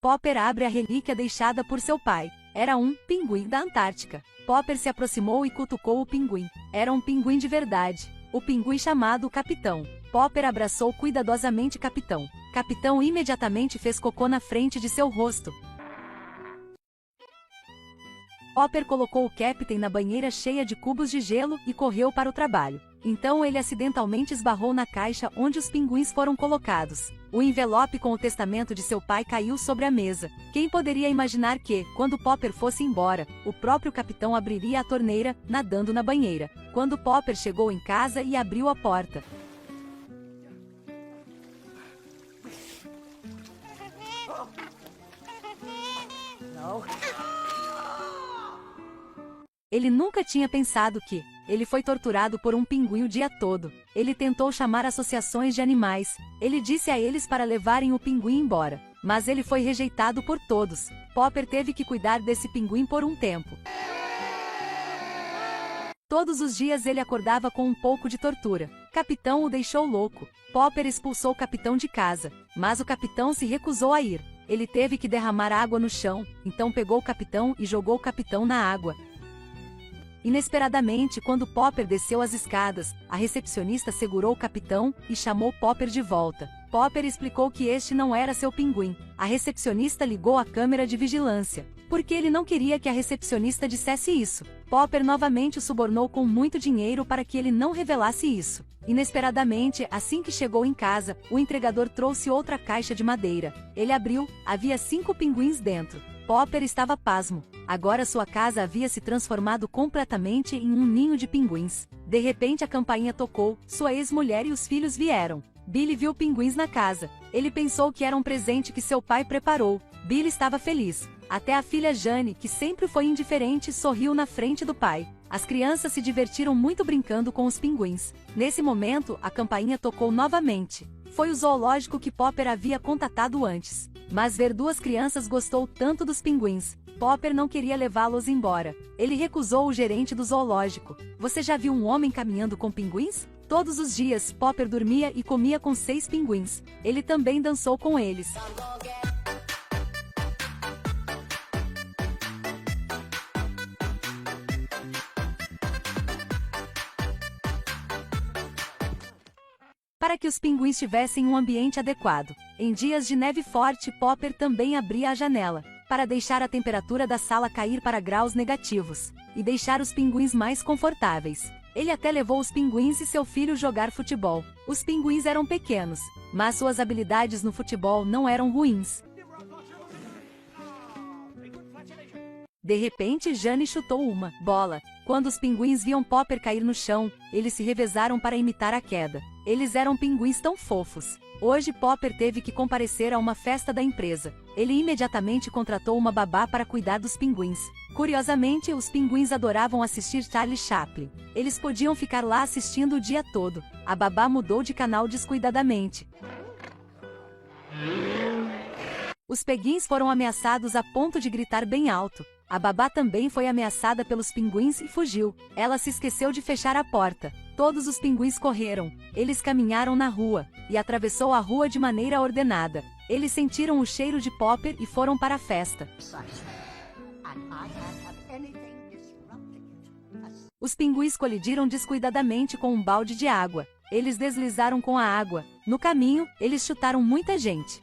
Popper abre a relíquia deixada por seu pai. Era um pinguim da Antártica. Popper se aproximou e cutucou o pinguim. Era um pinguim de verdade. O pinguim chamado Capitão. Popper abraçou cuidadosamente Capitão. Capitão imediatamente fez cocô na frente de seu rosto. Popper colocou o Capitão na banheira cheia de cubos de gelo e correu para o trabalho. Então ele acidentalmente esbarrou na caixa onde os pinguins foram colocados. O envelope com o testamento de seu pai caiu sobre a mesa. Quem poderia imaginar que, quando Popper fosse embora, o próprio capitão abriria a torneira, nadando na banheira. Quando Popper chegou em casa e abriu a porta, ele nunca tinha pensado que ele foi torturado por um pinguim o dia todo. Ele tentou chamar associações de animais. Ele disse a eles para levarem o pinguim embora. Mas ele foi rejeitado por todos. Popper teve que cuidar desse pinguim por um tempo. Todos os dias ele acordava com um pouco de tortura. Capitão o deixou louco. Popper expulsou o capitão de casa. Mas o capitão se recusou a ir. Ele teve que derramar água no chão. Então pegou o capitão e jogou o capitão na água. Inesperadamente, quando Popper desceu as escadas, a recepcionista segurou o capitão e chamou Popper de volta. Popper explicou que este não era seu pinguim. A recepcionista ligou a câmera de vigilância, porque ele não queria que a recepcionista dissesse isso. Popper novamente o subornou com muito dinheiro para que ele não revelasse isso. Inesperadamente, assim que chegou em casa, o entregador trouxe outra caixa de madeira. Ele abriu, havia 5 pinguins dentro. Popper estava pasmo. Agora sua casa havia se transformado completamente em um ninho de pinguins. De repente a campainha tocou, sua ex-mulher e os filhos vieram. Billy viu pinguins na casa. Ele pensou que era um presente que seu pai preparou. Billy estava feliz. Até a filha Jane, que sempre foi indiferente, sorriu na frente do pai. As crianças se divertiram muito brincando com os pinguins. Nesse momento, a campainha tocou novamente. Foi o zoológico que Popper havia contatado antes. Mas ver 2 crianças gostou tanto dos pinguins. Popper não queria levá-los embora. Ele recusou o gerente do zoológico. Você já viu um homem caminhando com pinguins? Todos os dias, Popper dormia e comia com 6 pinguins. Ele também dançou com eles. Para que os pinguins tivessem um ambiente adequado. Em dias de neve forte, Popper também abria a janela, para deixar a temperatura da sala cair para graus negativos, e deixar os pinguins mais confortáveis. Ele até levou os pinguins e seu filho jogar futebol. Os pinguins eram pequenos, mas suas habilidades no futebol não eram ruins. De repente, Jane chutou uma bola. Quando os pinguins viam Popper cair no chão, eles se revezaram para imitar a queda. Eles eram pinguins tão fofos. Hoje Popper teve que comparecer a uma festa da empresa. Ele imediatamente contratou uma babá para cuidar dos pinguins. Curiosamente, os pinguins adoravam assistir Charlie Chaplin. Eles podiam ficar lá assistindo o dia todo. A babá mudou de canal descuidadamente. Os pinguins foram ameaçados a ponto de gritar bem alto. A babá também foi ameaçada pelos pinguins e fugiu. Ela se esqueceu de fechar a porta. Todos os pinguins correram. Eles caminharam na rua, e atravessou a rua de maneira ordenada. Eles sentiram o cheiro de Popper e foram para a festa. Os pinguins colidiram descuidadamente com um balde de água. Eles deslizaram com a água. No caminho, eles chutaram muita gente.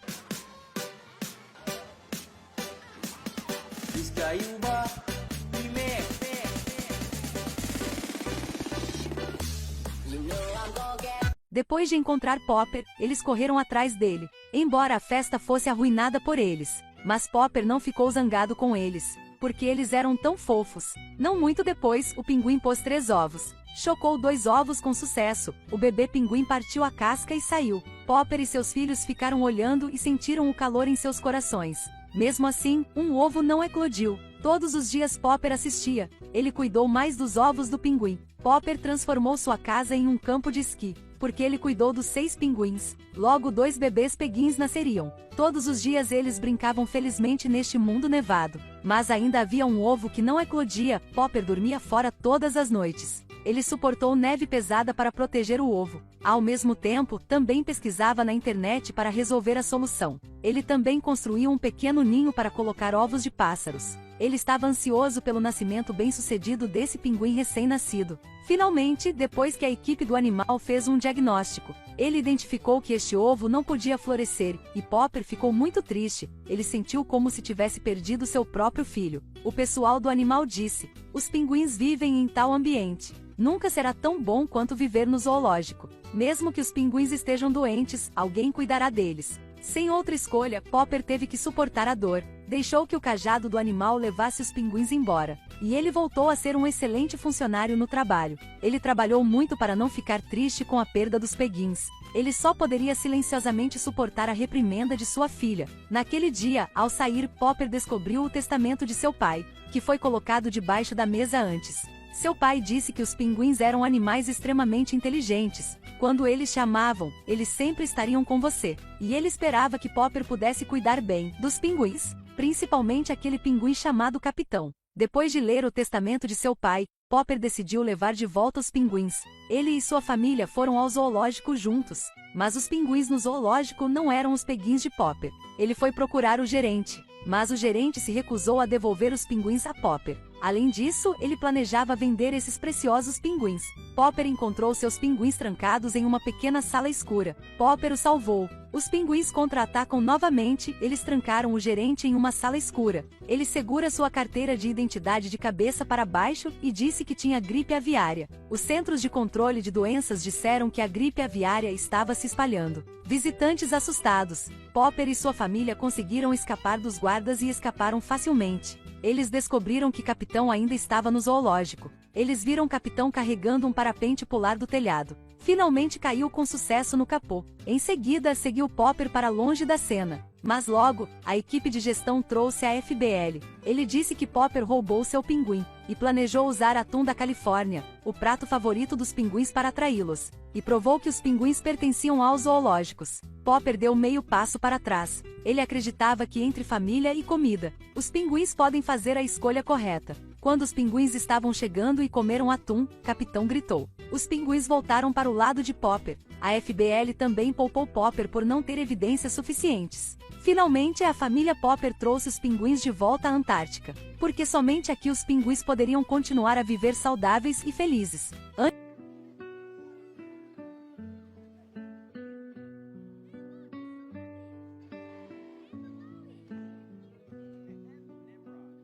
Depois de encontrar Popper, eles correram atrás dele, embora a festa fosse arruinada por eles. Mas Popper não ficou zangado com eles, porque eles eram tão fofos. Não muito depois, o pinguim pôs 3 ovos. Chocou 2 ovos com sucesso. O bebê pinguim partiu a casca e saiu. Popper e seus filhos ficaram olhando e sentiram o calor em seus corações. Mesmo assim, um ovo não eclodiu. Todos os dias Popper assistia. Ele cuidou mais dos ovos do pinguim. Popper transformou sua casa em um campo de esqui, porque ele cuidou dos 6 pinguins. Logo 2 bebês pinguins nasceriam. Todos os dias eles brincavam felizmente neste mundo nevado. Mas ainda havia um ovo que não eclodia. Popper dormia fora todas as noites. Ele suportou neve pesada para proteger o ovo. Ao mesmo tempo, também pesquisava na internet para resolver a solução. Ele também construiu um pequeno ninho para colocar ovos de pássaros. Ele estava ansioso pelo nascimento bem-sucedido desse pinguim recém-nascido. Finalmente, depois que a equipe do animal fez um diagnóstico, ele identificou que este ovo não podia florescer, e Popper ficou muito triste. Ele sentiu como se tivesse perdido seu próprio filho. O pessoal do animal disse: "Os pinguins vivem em tal ambiente. Nunca será tão bom quanto viver no zoológico. Mesmo que os pinguins estejam doentes, alguém cuidará deles." Sem outra escolha, Popper teve que suportar a dor. Deixou que o cajado do animal levasse os pinguins embora. E ele voltou a ser um excelente funcionário no trabalho. Ele trabalhou muito para não ficar triste com a perda dos peguins. Ele só poderia silenciosamente suportar a reprimenda de sua filha. Naquele dia, ao sair, Popper descobriu o testamento de seu pai, que foi colocado debaixo da mesa antes. Seu pai disse que os pinguins eram animais extremamente inteligentes. Quando eles te amavam, eles sempre estariam com você. E ele esperava que Popper pudesse cuidar bem dos pinguins, principalmente aquele pinguim chamado Capitão. Depois de ler o testamento de seu pai, Popper decidiu levar de volta os pinguins. Ele e sua família foram ao zoológico juntos, mas os pinguins no zoológico não eram os peguins de Popper. Ele foi procurar o gerente, mas o gerente se recusou a devolver os pinguins a Popper. Além disso, ele planejava vender esses preciosos pinguins. Popper encontrou seus pinguins trancados em uma pequena sala escura. Popper os salvou. Os pinguins contra-atacam novamente. Eles trancaram o gerente em uma sala escura. Ele segura sua carteira de identidade de cabeça para baixo e disse que tinha gripe aviária. Os Centros de Controle de Doenças disseram que a gripe aviária estava se espalhando. Visitantes assustados. Popper e sua família conseguiram escapar dos guardas e escaparam facilmente. Eles descobriram que Capitão ainda estava no zoológico. Eles viram Capitão carregando um parapente pular do telhado. Finalmente caiu com sucesso no capô. Em seguida, seguiu Popper para longe da cena. Mas logo, a equipe de gestão trouxe a FBL. Ele disse que Popper roubou seu pinguim e planejou usar atum da Califórnia, o prato favorito dos pinguins, para atraí-los, e provou que os pinguins pertenciam aos zoológicos. Popper deu meio passo para trás. Ele acreditava que entre família e comida, os pinguins podem fazer a escolha correta. Quando os pinguins estavam chegando e comeram atum, Capitão gritou. Os pinguins voltaram para o lado de Popper. A FBL também poupou Popper por não ter evidências suficientes. Finalmente, a família Popper trouxe os pinguins de volta à Antártica, porque somente aqui os pinguins poderiam continuar a viver saudáveis e felizes.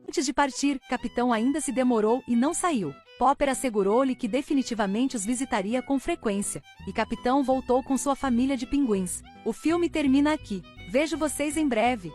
Antes de partir, Capitão ainda se demorou e não saiu. Popper assegurou-lhe que definitivamente os visitaria com frequência, e Capitão voltou com sua família de pinguins. O filme termina aqui. Vejo vocês em breve.